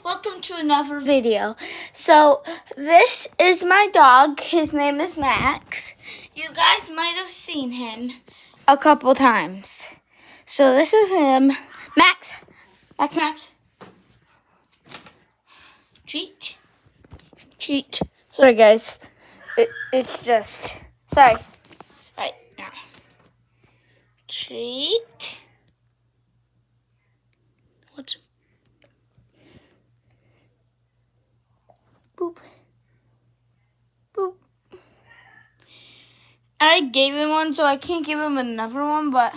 welcome to another video. So, this is my dog. His name is Max. You guys might have seen him a couple times. So, this is him. Max. Max. Treat. Sorry, guys. It's just... Sorry. All right, now. Treat. What's... Boop. Boop. I already gave him one, so I can't give him another one, but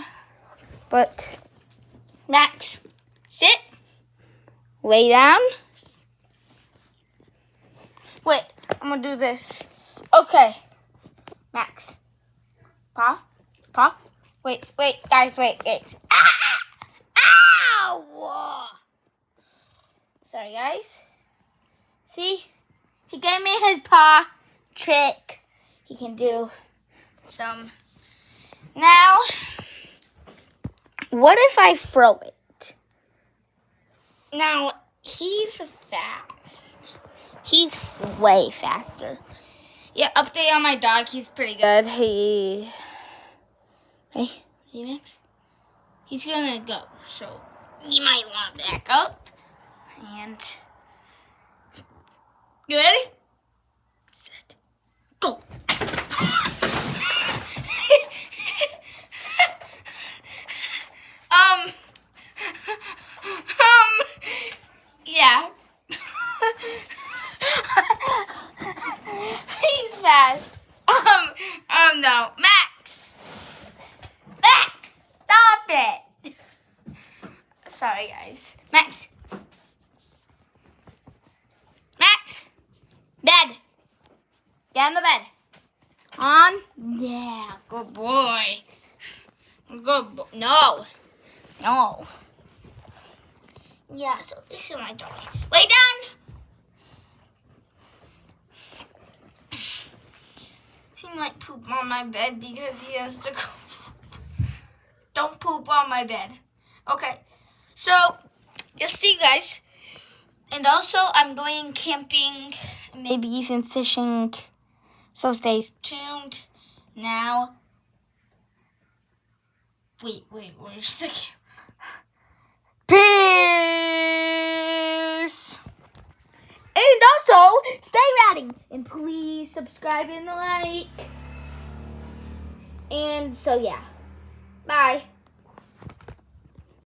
Max, sit. Lay down. Wait, I'm gonna do this. Okay. Max. Paw. Wait, guys, wait. Ow! Sorry, guys. See? He gave me his paw trick. He can do some. Now, what if I throw it? Now, he's fast. He's way faster. Yeah, update on my dog. He's pretty good. Ready, Max? He's gonna go. So, you might want to back up. And... You ready? Set. Go. Yeah. He's fast. No. Max, stop it. Sorry, guys. Max. Bed. Get in the bed. On. Yeah. Good boy. No. Yeah, so this is my dog. Lay down. He might poop on my bed because he has to go. Don't poop on my bed. Okay. So, you'll see, guys. And also, I'm going camping, maybe even fishing. So stay tuned. Now, wait, where's the camera? Peace! And also, stay ratting. And please subscribe and like. And so, yeah. Bye.